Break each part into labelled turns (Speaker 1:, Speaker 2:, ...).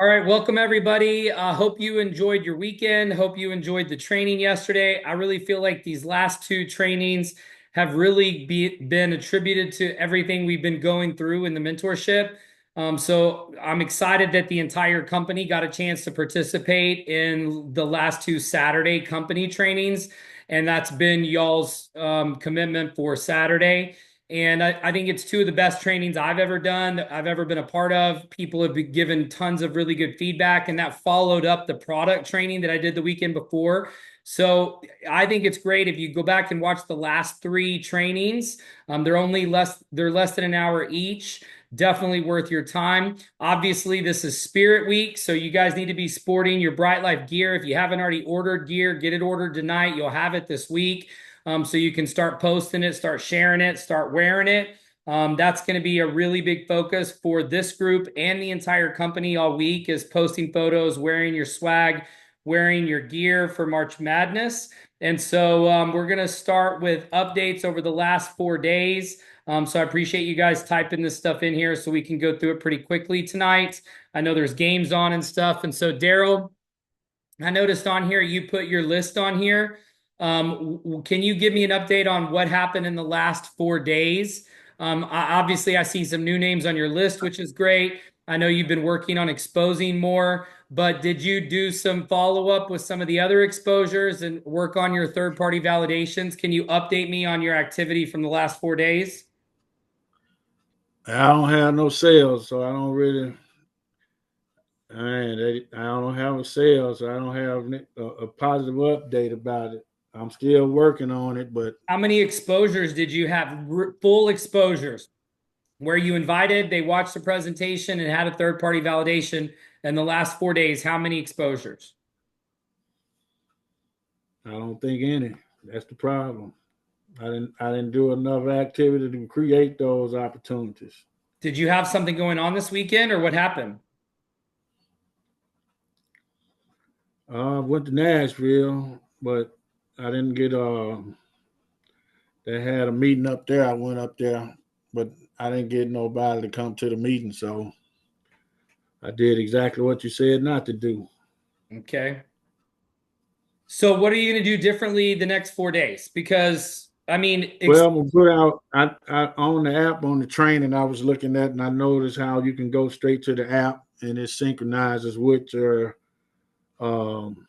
Speaker 1: All right, welcome everybody. Hope you enjoyed your weekend. Hope you enjoyed the training yesterday. I really feel like these last two trainings have really been attributed to everything we've been going through in the mentorship. So I'm excited that the entire company got a chance to participate in the last two Saturday company trainings, and that's been y'all's commitment for Saturday. And I think it's two of the best trainings I've ever done, that I've ever been a part of. People have been given tons of really good feedback, and that followed up the product training that I did the weekend before. So I think it's great if you go back and watch the last three trainings. They're less than an hour each. Definitely worth your time. Obviously, this is Spirit Week, so you guys need to be sporting your Bright Life gear. If you haven't already ordered gear, get it ordered tonight. You'll have it this week. So you can start posting it, start sharing it, start wearing it. That's going to be a really big focus for this group and the entire company all week, is posting photos, wearing your swag, wearing your gear for March Madness. And so we're going to start with updates over the last 4 days. So I appreciate you guys typing this stuff in here so we can go through it pretty quickly tonight. I know there's games on and stuff. And so, Daryl, I noticed on here you put your list on here. Can you give me an update on what happened in the last 4 days? Obviously, I see some new names on your list, which is great. I know you've been working on exposing more, but did you do some follow up with some of the other exposures and work on your third party validations? Can you update me on your activity from the last 4 days?
Speaker 2: I don't have no sales, so I don't really. I don't have a sales, so I don't have a positive update about it. I'm still working on it, but
Speaker 1: How many exposures did you have? Full exposures where you invited, they watched the presentation and had a third party validation in the last 4 days. How many exposures?
Speaker 2: I don't think any. That's the problem. I didn't do enough activity to create those opportunities.
Speaker 1: Did you have something going on this weekend or what happened?
Speaker 2: I went to Nashville, but I didn't get. They had a meeting up there. I went up there, but I didn't get nobody to come to the meeting, so I did exactly what you said not to do.
Speaker 1: Okay. So what are you going to do differently the next 4 days? Because I mean,
Speaker 2: Well, I'm gonna put out. I on the app on the training I was looking at, and I noticed how you can go straight to the app and um,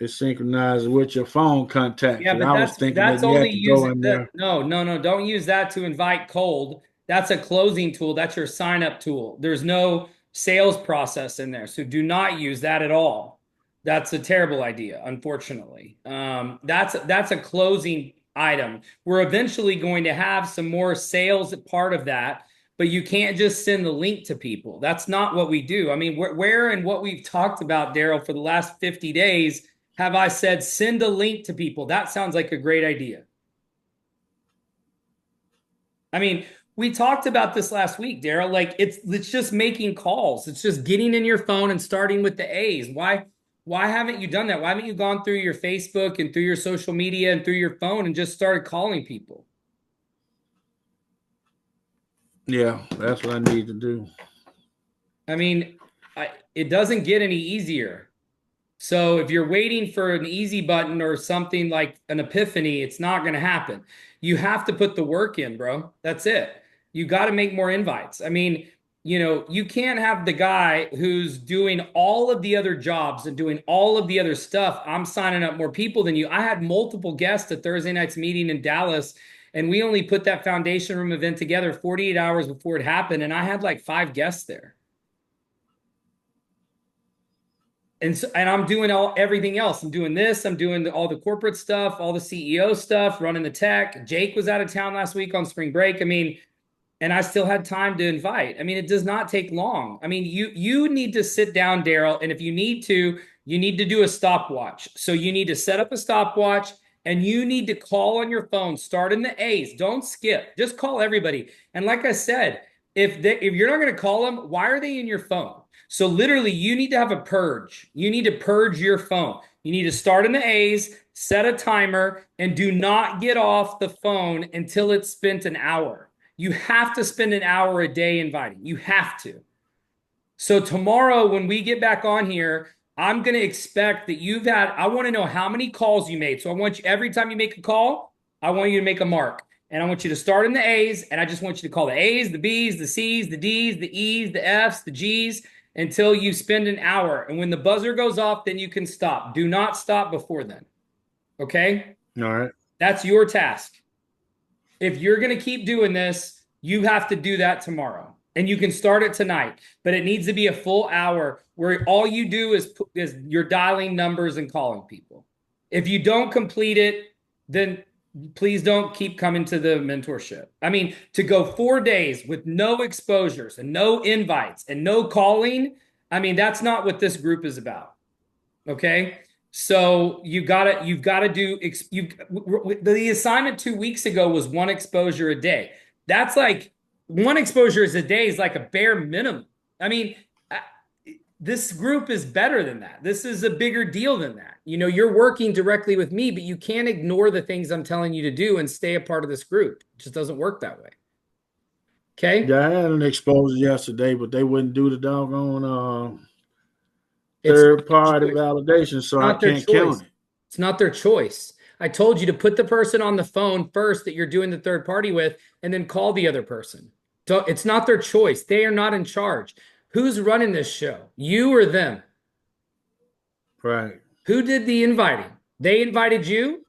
Speaker 2: it synchronizes with your phone contacts.
Speaker 1: yeah,
Speaker 2: And
Speaker 1: but
Speaker 2: I was thinking that
Speaker 1: that's
Speaker 2: you
Speaker 1: only
Speaker 2: had to go
Speaker 1: using
Speaker 2: in
Speaker 1: that.
Speaker 2: there.
Speaker 1: No, no, no. Don't use that to invite cold. That's a closing tool. That's your sign up tool. There's no sales process in there. So do not use that at all. That's a terrible idea, unfortunately. That's a closing item. We're eventually going to have some more sales part of that, but you can't just send the link to people. That's not what we do. I mean, where and what we've talked about, Daryl, for the last 50 days have I said send a link to people? That sounds like a great idea. I mean, we talked about this last week, Daryl. Like it's just making calls. It's just getting in your phone and starting with the A's. Why haven't you done that? Why haven't you gone through your Facebook and through your social media and through your phone and just started calling people?
Speaker 2: Yeah, that's what I need to do.
Speaker 1: I mean, it doesn't get any easier. So if you're waiting for an easy button or something like an epiphany, it's not going to happen. You have to put the work in, bro. That's it. You got to make more invites. I mean, you can't have the guy who's doing all of the other jobs and doing all of the other stuff. I'm signing up more people than you. I had multiple guests at Thursday night's meeting in Dallas, and we only put that foundation room event together 48 hours before it happened, and I had like 5 guests there. And I'm doing everything else. I'm doing this. I'm doing all the corporate stuff, all the CEO stuff, running the tech. Jake was out of town last week on spring break. I mean, and I still had time to invite. I mean, it does not take long. I mean, you need to sit down, Daryl, and if you need to, you need to do a stopwatch. So you need to set up a stopwatch and you need to call on your phone. Start in the A's. Don't skip. Just call everybody. And like I said, if you're not going to call them, why are they in your phone? So literally, you need to have a purge. You need to purge your phone. You need to start in the A's, set a timer, and do not get off the phone until it's spent an hour. You have to spend an hour a day inviting. You have to. So tomorrow, when we get back on here, I'm going to expect that I want to know how many calls you made. So I want you, every time you make a call, I want you to make a mark. And I want you to start in the A's, and I just want you to call the A's, the B's, the C's, the D's, the E's, the F's, the G's until you spend an hour. And when the buzzer goes off, then you can stop. Do not stop before then. Okay?
Speaker 2: All right.
Speaker 1: That's your task. If you're going to keep doing this, you have to do that tomorrow. And you can start it tonight, but it needs to be a full hour where all you do is you're dialing numbers and calling people. If you don't complete it, then please don't keep coming to the mentorship. I mean, to go 4 days with no exposures and no invites and no calling, I mean, that's not what this group is about. Okay? So you've got to do the assignment 2 weeks ago was one exposure a day. That's like one exposure a day is like a bare minimum. I mean, this group is better than that. This is a bigger deal than that. You know, you're working directly with me, but you can't ignore the things I'm telling you to do and stay a part of this group. It just doesn't work that way. Okay?
Speaker 2: Yeah, I had an exposure yesterday, but they wouldn't do the doggone
Speaker 1: It's
Speaker 2: third party validation, so I
Speaker 1: not their
Speaker 2: can't
Speaker 1: choice.
Speaker 2: count it.
Speaker 1: It's not their choice. I told you to put the person on the phone first that you're doing the third party with and then call the other person. So it's not their choice. They are not in charge. Who's running this show? You or them?
Speaker 2: Right.
Speaker 1: Who did the inviting? They invited you?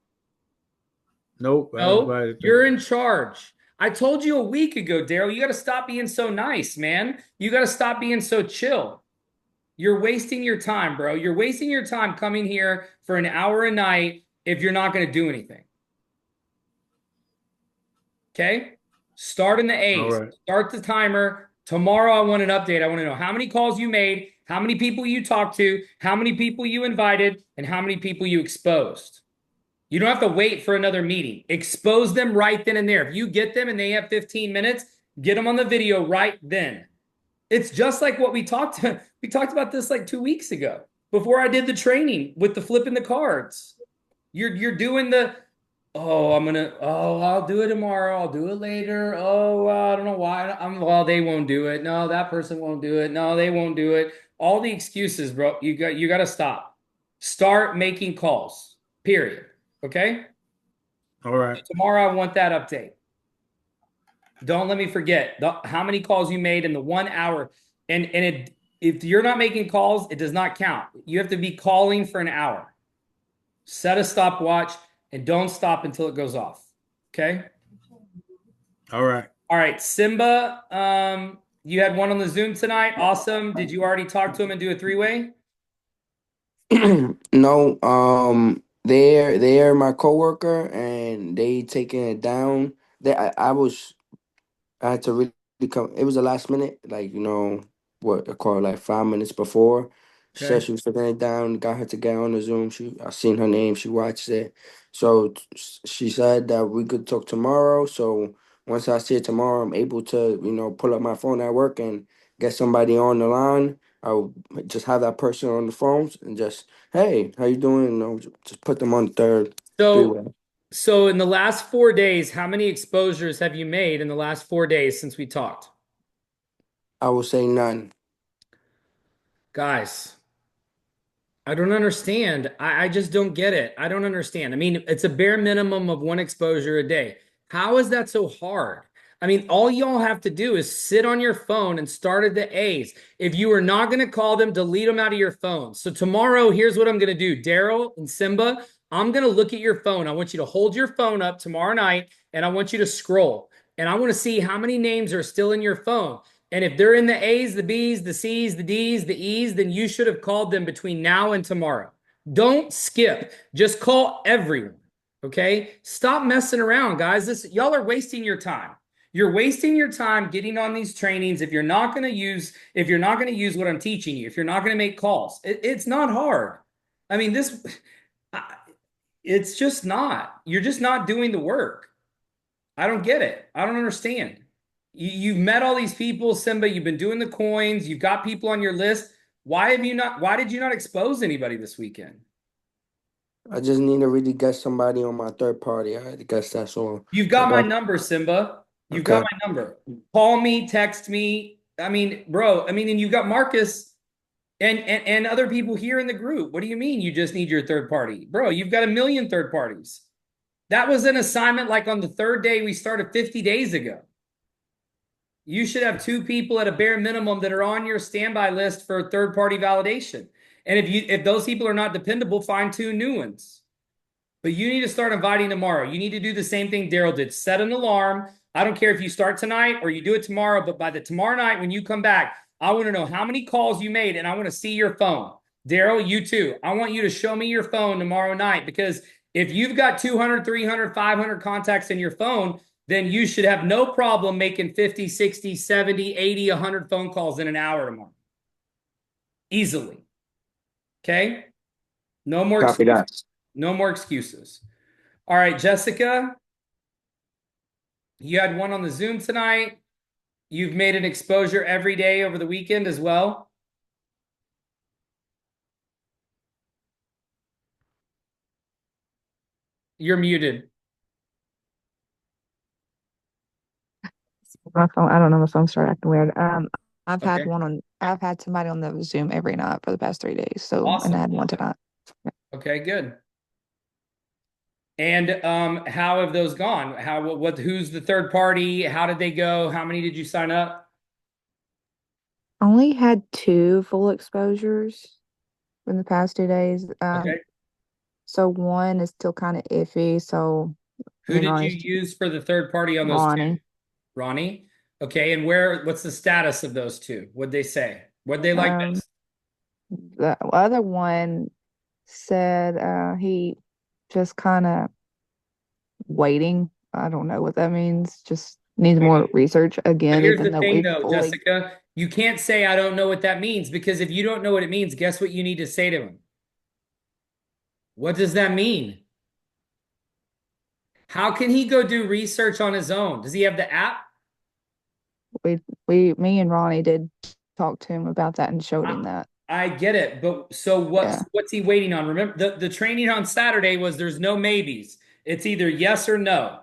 Speaker 2: Nope. I
Speaker 1: No,
Speaker 2: invited them.
Speaker 1: you're in charge. I told you a week ago, Daryl, you got to stop being so nice, man. You got to stop being so chill. You're wasting your time, bro. You're wasting your time coming here for an hour a night if you're not going to do anything. Okay? Start in the
Speaker 2: All
Speaker 1: A's.
Speaker 2: right.
Speaker 1: Start the timer. Tomorrow, I want an update. I want to know how many calls you made, how many people you talked to, how many people you invited, and how many people you exposed. You don't have to wait for another meeting. Expose them right then and there. If you get them and they have 15 minutes, get them on the video right then. It's just like what we talked about this like 2 weeks ago before I did the training with the flipping the cards. You're doing the I'll do it tomorrow. I'll do it later. I don't know why. They won't do it. No, that person won't do it. No, they won't do it. All the excuses, bro. You got to stop. Start making calls. Period. Okay?
Speaker 2: All right.
Speaker 1: Tomorrow I want that update. Don't let me forget how many calls you made in the 1 hour. If you're not making calls, it does not count. You have to be calling for an hour. Set a stopwatch and don't stop until it goes off. Okay?
Speaker 2: All right.
Speaker 1: All right. Simba, you had one on the Zoom tonight. Awesome. Did you already talk to him and do a three-way?
Speaker 3: No, they're my coworker and they taking it down. I had to really come. It was the last minute, like what I call like 5 minutes before. She said
Speaker 1: Okay.
Speaker 3: she was taking it down. Got her to get on the Zoom. I seen her name. She watched it. So she said that we could talk tomorrow. So once I see it tomorrow, I'm able to pull up my phone at work and get somebody on the line. I'll just have that person on the phone and just, hey, how you doing? Just put them on the third
Speaker 1: So,
Speaker 3: three-way.
Speaker 1: so in the last 4 days, how many exposures have you made in the last 4 days since we talked?
Speaker 3: I will say none.
Speaker 1: Guys, I don't understand. I just don't get it. I don't understand. I mean, it's a bare minimum of one exposure a day. How is that so hard? I mean, all y'all have to do is sit on your phone and start at the A's. If you are not going to call them, delete them out of your phone. So tomorrow, here's what I'm going to do. Daryl and Simba, I'm going to look at your phone. I want you to hold your phone up tomorrow night and I want you to scroll. And I want to see how many names are still in your phone. And if they're in the A's, the B's, the C's, the D's, the E's, then you should have called them between now and tomorrow. Don't skip. Just call everyone. Okay? Stop messing around, guys. Y'all are wasting your time. You're wasting your time getting on these trainings if you're not going to use what I'm teaching you, if you're not going to make calls. It's not hard. I mean, it's just not. You're just not doing the work. I don't get it. I don't understand. You've met all these people, Simba. You've been doing the coins. You've got people on your list. Why did you not expose anybody this weekend?
Speaker 3: I just need to really get somebody on my third party. I guess that's all.
Speaker 1: You've
Speaker 3: I
Speaker 1: got my
Speaker 3: got
Speaker 1: number, Simba. You've got
Speaker 3: okay.
Speaker 1: my number. Call me, text me. I mean, bro, I mean, and you've got Marcus and other people here in the group. What do you mean you just need your third party? Bro, you've got a million third parties. That was an assignment like on the third day we started 50 days ago. You should have two people at a bare minimum that are on your standby list for third party validation. And if those people are not dependable, find two new ones. But you need to start inviting tomorrow. You need to do the same thing Daryl did. Set an alarm. I don't care if you start tonight or you do it tomorrow, but by the tomorrow night when you come back, I want to know how many calls you made and I want to see your phone. Daryl, you too. I want you to show me your phone tomorrow night because if you've got 200, 300, 500 contacts in your phone, then you should have no problem making 50, 60, 70, 80, 100 phone calls in an hour tomorrow. Easily. Okay? No more
Speaker 3: Copy
Speaker 1: excuses.
Speaker 3: that.
Speaker 1: No more excuses. All right, Jessica, you had one on the Zoom tonight. You've made an exposure every day over the weekend as well. You're muted.
Speaker 4: My phone, I don't know, my phone started acting weird.
Speaker 1: Okay.
Speaker 4: I've had somebody on the Zoom every night for the past 3 days. So, and I
Speaker 1: Awesome.
Speaker 4: had one tonight.
Speaker 1: Okay, good. And how have those gone? Who's the third party? How did they go? How many did you sign up?
Speaker 4: Only had two full exposures in the past 2 days.
Speaker 1: Okay.
Speaker 4: So one is still kind of iffy. So
Speaker 1: Who
Speaker 4: me and
Speaker 1: did you
Speaker 4: Ronnie's
Speaker 1: use for the third party on those two?
Speaker 4: Ronnie.
Speaker 1: Ronnie. Okay, and what's the status of those two? What'd they say? What'd they like
Speaker 4: Um,
Speaker 1: best?
Speaker 4: the other one said he just kind of waiting. I don't know what that means. Just needs more research
Speaker 1: But
Speaker 4: again,
Speaker 1: here's
Speaker 4: even
Speaker 1: the
Speaker 4: though
Speaker 1: thing,
Speaker 4: we
Speaker 1: though,
Speaker 4: fully.
Speaker 1: Jessica. You can't say, I don't know what that means, because if you don't know what it means, guess what you need to say to him? What does that mean? How can he go do research on his own? Does he have the app?
Speaker 4: Me and Ronnie did talk to him about that and showed
Speaker 1: I,
Speaker 4: him that.
Speaker 1: I get it, but so
Speaker 4: Yeah,
Speaker 1: what's he waiting on? Remember, the training on Saturday was there's no maybes. It's either yes or no.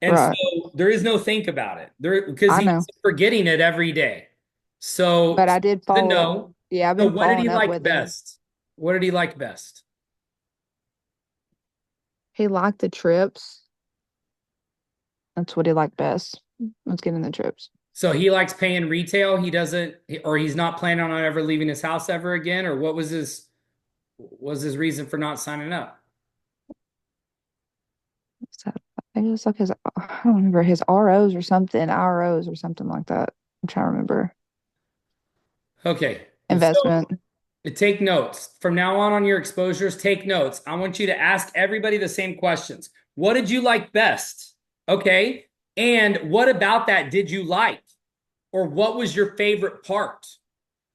Speaker 1: And so
Speaker 4: right.
Speaker 1: there is no think about it. There because
Speaker 4: I
Speaker 1: he's
Speaker 4: know,
Speaker 1: forgetting it every day. So
Speaker 4: but I did
Speaker 1: the
Speaker 4: follow.
Speaker 1: no.
Speaker 4: Yeah, I've
Speaker 1: So
Speaker 4: been
Speaker 1: what did he
Speaker 4: following up
Speaker 1: like
Speaker 4: with him.
Speaker 1: best? What did he like best?
Speaker 4: He liked the trips. That's what he liked best. Was getting the trips.
Speaker 1: So he likes paying retail. He doesn't, or he's not planning on ever leaving his house ever again, or what was his reason for not signing up?
Speaker 4: So I think it was like his. I don't remember his ROs or something like that. I'm trying to remember.
Speaker 1: Okay. So
Speaker 4: Investment.
Speaker 1: take notes. From now on your exposures, take notes. I want you to ask everybody the same questions. What did you like best? Okay. And what about that did you like? Or what was your favorite part?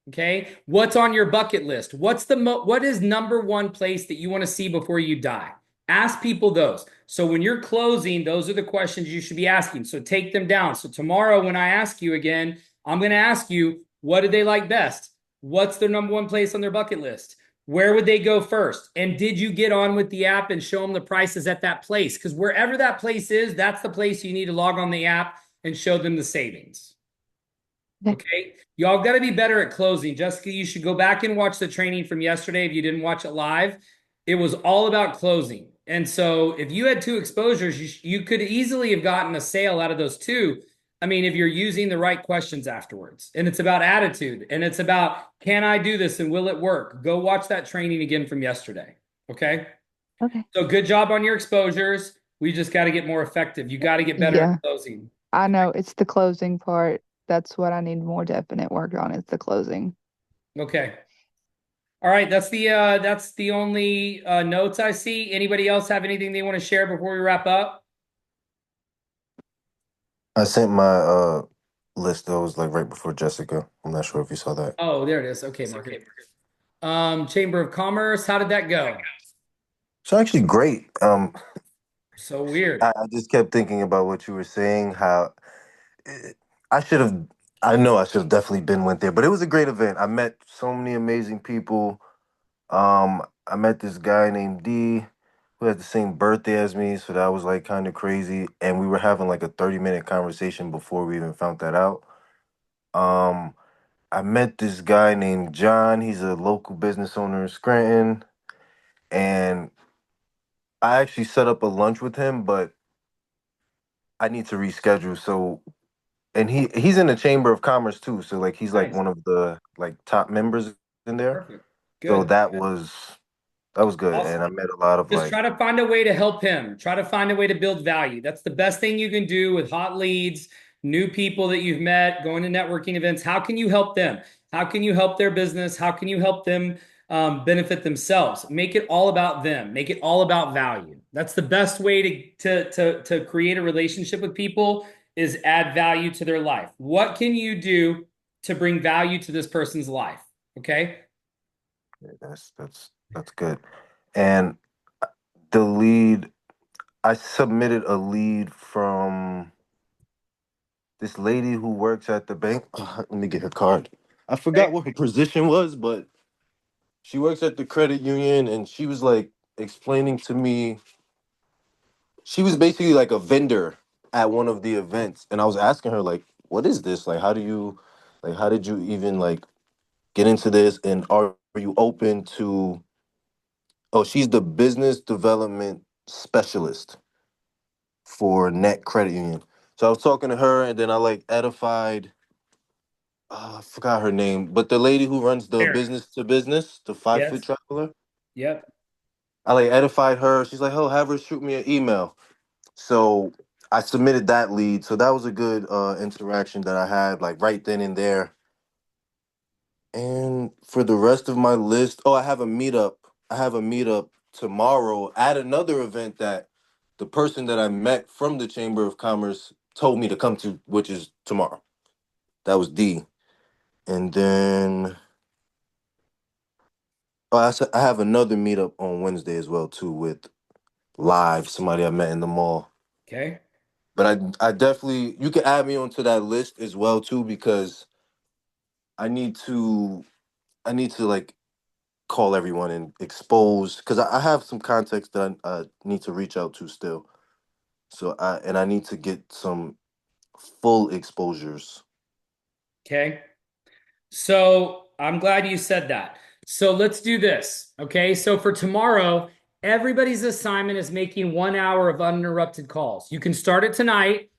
Speaker 1: Okay. What's on your bucket list? What is number one place that you want to see before you die? Ask people those. So when you're closing, those are the questions you should be asking. So take them down. So tomorrow when I ask you again, I'm going to ask you, what did they like best? What's their number one place on their bucket list? Where would they go first? And did you get on with the app and show them the prices at that place? Because wherever that place is, that's the place you need to log on the app and show them the savings.
Speaker 4: Okay.
Speaker 1: Okay. Y'all got to be better at closing. Jessica, you should go back and watch the training from yesterday if you didn't watch it live. It was all about closing. And so if you had two exposures, you could easily have gotten a sale out of those two. I mean, if you're using the right questions afterwards. And it's about attitude and it's about, can I do this and will it work? Go watch that training again from yesterday. Okay.
Speaker 4: Okay.
Speaker 1: So good job on your exposures. We just got to get more effective. You got to get better
Speaker 4: Yeah,
Speaker 1: at closing.
Speaker 4: I know. It's the closing part. That's what I need more definite work on. Is the closing.
Speaker 1: Okay. All right, that's the only notes I see. Anybody else have anything they want to share before we wrap up?
Speaker 5: I sent my list that was like right before Jessica. I'm not sure if you saw that.
Speaker 1: Oh, there it is. Okay, Market. Chamber of Commerce, how did that go?
Speaker 5: So actually great.
Speaker 1: So weird.
Speaker 5: I just kept thinking about what you were saying, how eh, I should have I know I should have definitely went there, but it was a great event. I met so many amazing people. I met this guy named D who had the same birthday as me, so that was like kind of crazy. And we were having like a 30-minute conversation before we even found that out. Um, I met this guy named John. He's a local business owner in Scranton, and I actually set up a lunch with him, but I need to reschedule. So, and he's in the Chamber of Commerce too. So like he's like
Speaker 1: Nice.
Speaker 5: one of the like top members in there.
Speaker 1: Perfect.
Speaker 5: So
Speaker 1: Good.
Speaker 5: that was good, and
Speaker 1: Awesome.
Speaker 5: I met a lot of
Speaker 1: Just
Speaker 5: like
Speaker 1: try to find a way to help him. Try to find a way to build value. That's the best thing you can do with hot leads, new people that you've met, going to networking events. How can you help them? How can you help their business? How can you help them benefit themselves? Make it all about them. Make it all about value. That's the best way to create a relationship with people is add value to their life. What can you do to bring value to this person's life? Okay.
Speaker 5: that's good. And the lead, I submitted a lead from this lady who works at the bank. Let me get her card. I forgot
Speaker 1: Okay.
Speaker 5: what her position was, but she works at the credit union, and she was like explaining to me. She was basically like a vendor at one of the events, and I was asking her like, "What is this? Like, how did you even like get into this? And are you open to?" Oh, she's the business development specialist for Net Credit Union. So I was talking to her, and then I like edified. I forgot her name, but the lady who runs the
Speaker 1: Eric.
Speaker 5: business to business, the 5 foot
Speaker 1: Yes.
Speaker 5: traveler.
Speaker 1: Yep.
Speaker 5: I like edified her. She's like, "Oh, have her shoot me an email." So I submitted that lead. So that was a good interaction that I had, like right then and there. And for the rest of my list, oh, I have a meetup. I have a meetup tomorrow at another event that the person that I met from the Chamber of Commerce told me to come to, which is tomorrow. That was D. And then oh, I have another meetup on Wednesday as well too with Live, somebody I met in the mall.
Speaker 1: Okay.
Speaker 5: But I definitely you can add me onto that list as well too because I need to I need to like call everyone and expose because I have some context that I need to reach out to still. So I need to get some full exposures.
Speaker 1: Okay. So I'm glad you said that. So let's do this. Okay. So for tomorrow, everybody's assignment is making 1 hour of uninterrupted calls. You can start it tonight.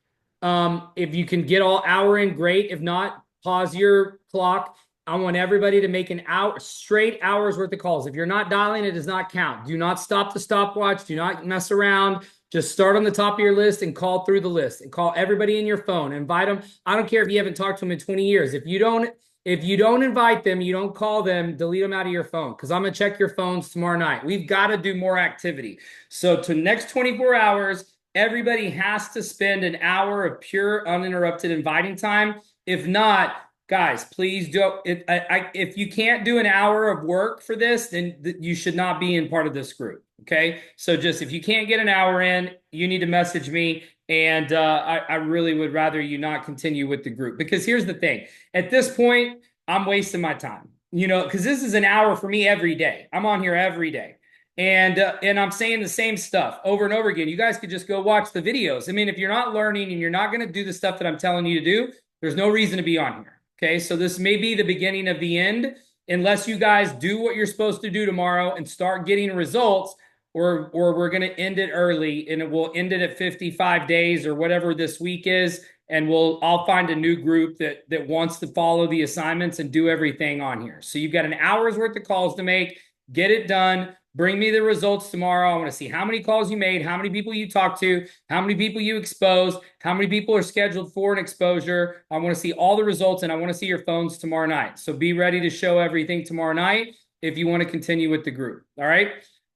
Speaker 1: If you can get all hour in, great. If not, pause your clock. I want everybody to make an hour, straight hours worth of calls. If you're not dialing, it does not count. Do not stop the stopwatch. Do not mess around. Just start on the top of your list and call through the list and call everybody in your phone. Invite them. I don't care if you haven't talked to them in 20 years. If you don't invite them, you don't call them, delete them out of your phone because I'm going to check your phones tomorrow night. We've got to do more activity. So to next 24 hours, everybody has to spend an hour of pure uninterrupted inviting time. If not, guys, please do it. If you can't do an hour of work for this, then you should not be in part of this group. Okay. So just if you can't get an hour in, you need to message me. And I really would rather you not continue with the group because here's the thing. At this point, I'm wasting my time, because this is an hour for me every day. I'm on here every day. And I'm saying the same stuff over and over again. You guys could just go watch the videos. I mean, if you're not learning and you're not going to do the stuff that I'm telling you to do, there's no reason to be on here. Okay, so this may be the beginning of the end unless you guys do what you're supposed to do tomorrow and start getting results, or we're going to end it early and we'll end it at 55 days or whatever this week is, and I'll find a new group that wants to follow the assignments and do everything on here. So you've got an hour's worth of calls to make. Get it done. Bring me the results tomorrow. I want to see how many calls you made, how many people you talked to, how many people you exposed, how many people are scheduled for an exposure. I want to see all the results and I want to see your phones tomorrow night. So be ready to show everything tomorrow night if you want to continue with the group. All right.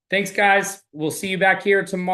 Speaker 1: Thanks, guys. We'll see you back here tomorrow.